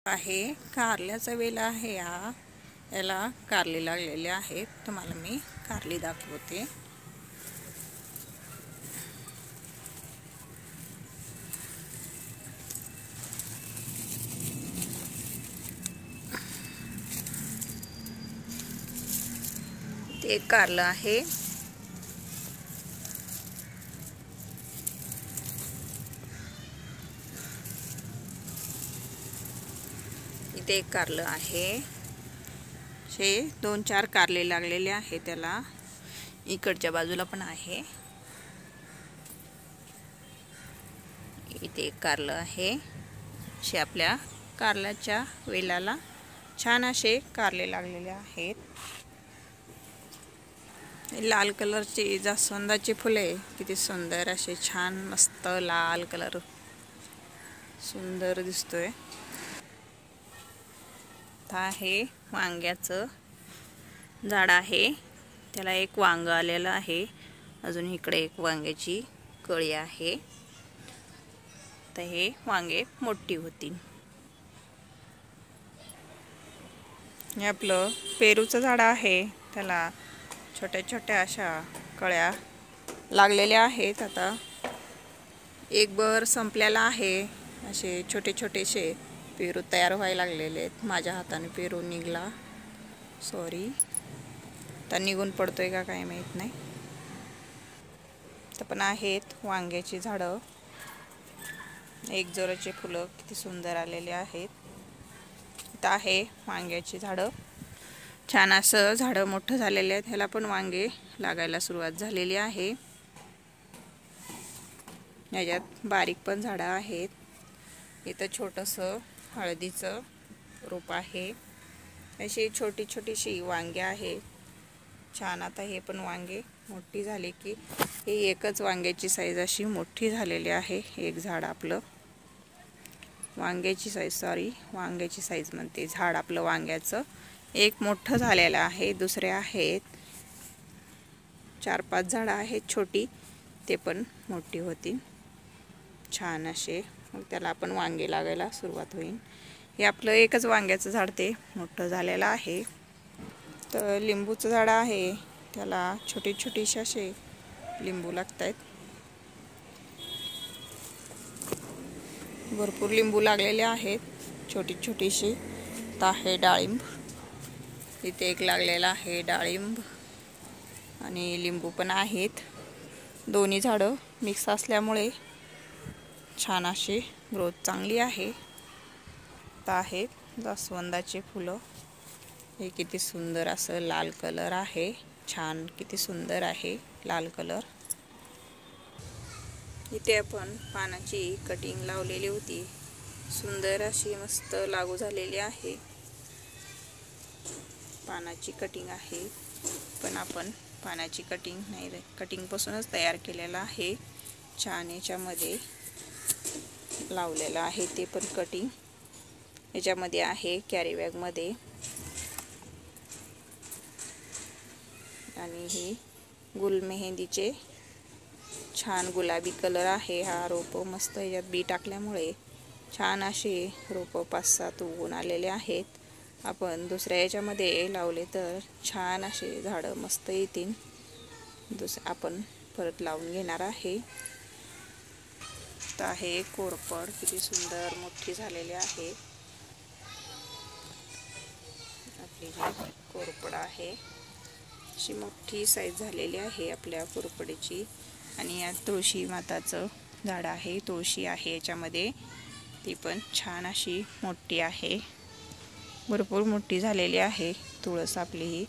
आहे कारल्याचा वेल आहे हा. याला कारली लागलेले आहेत. तुम्हाला मी कारली दाखवते. ते एक कारलं आहे. इथे एक कारलं आहे. हे 2-4 कारले लागलेले आहे त्याला. इकडच्या बाजूला पण आहे. इथे एक कारलं आहे. असे आपल्या कारल्याच्या वेलाला छान असे कारले लागलेले आहेत. लाल कलरचे जास्वंदाचे फुले किती सुंदर असे छान मस्त लाल कलर सुंदर दिसतोय. आहे वांग्याचं झाड आहे. त्याला एक वांग आलेलं आहे. अजून इकडे एक वांग्याची कळी आहे. तर हे वांगे मोठी होतील. हे आपलं पेरूचं झाड आहे. त्याला छोट्या छोट्या अशा कळ्या लागलेल्या आहेत. आता एक बर संपलेला आहे. असे छोटे छोटेसे पेरू तयार व्हायला लागलेले आहेत. माझ्या हाताने पेरू निघला. सॉरी, तर निघून पडतोय का काय माहीत नाही. तर पण आहेत वांग्याची झाडं. एक जोराचे फुलं किती सुंदर आलेले आहेत. इथं आहे वांग्याची झाडं. छान असं झाडं मोठं झालेले आहेत. ह्याला पण वांगे लागायला सुरुवात झालेली आहे. याच्यात बारीक पण झाडं आहेत. इथं छोटंसं हळदीचं रोप आहे. अशी छोटी छोटीशी वांगे आहे. छान. आता हे पण वांगे मोठी झाली की हे एकच वांग्याची साईज अशी मोठी झालेली आहे. एक झाड आपलं वांग्याची साईज म्हणते. झाड आपलं वांग्याचं एक मोठं झालेलं आहे. दुसरे आहेत 4-5 झाडं आहेत छोटी. ते पण मोठी होतील छान असे. मग त्याला आपण वांगे लागायला सुरुवात होईल. हे आपलं एकच वांग्याचं झाड ते मोठं झालेलं आहे. तर लिंबूचं झाड आहे. त्याला छोटे छोटेसे असे लिंबू लागत आहेत. भरपूर लिंबू लागलेले आहेत छोटी छोटीशी. तर आहे डाळिंब. इथे एक लागलेला आहे डाळिंब आणि लिंबू पण आहेत. दोन्ही झाडं मिक्स असल्यामुळे छान अशी ग्रोथ चांगली आहे. तर आहेत जास्वंदाचे फुलं. हे किती सुंदर असं लाल कलर आहे. छान किती सुंदर आहे लाल कलर. इथे आपण पानाची कटिंग लावलेली होती. सुंदर अशी मस्त लागू झालेली आहे. पानाची कटिंग आहे. पण आपण पानाची कटिंग नाही, कटिंगपासूनच तयार केलेला आहे. छान याच्यामध्ये लावलेलं आहे. ते पण कटिंग याच्यामध्ये आहे कॅरी बॅगमध्ये. आणि ही गुलमेहंदीचे छान गुलाबी कलर आहे. हा रोप मस्त याच्यात बी टाकल्यामुळे छान असे रोप 5-7 उगवून आलेले आहेत. आपण दुसऱ्या याच्यामध्ये लावले तर छान असे झाडं मस्त येतील. आपण परत लावून घेणार आहे. तर आहे कोरपड किती सुंदर मोठी झालेली आहे. आपली जी कोरपड आहे अशी मोठी साईज झालेली आहे आपल्या कोरपडीची. आणि या तुळशी माताचं झाड आहे. तुळशी आहे याच्यामध्ये. ती पण छान अशी मोठी आहे. भरपूर मोठी झालेली आहे तुळस आपली ही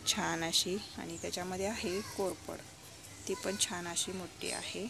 छान अशी. आणि त्याच्यामध्ये आहे कोरपड. ती पण छान अशी मोठी आहे.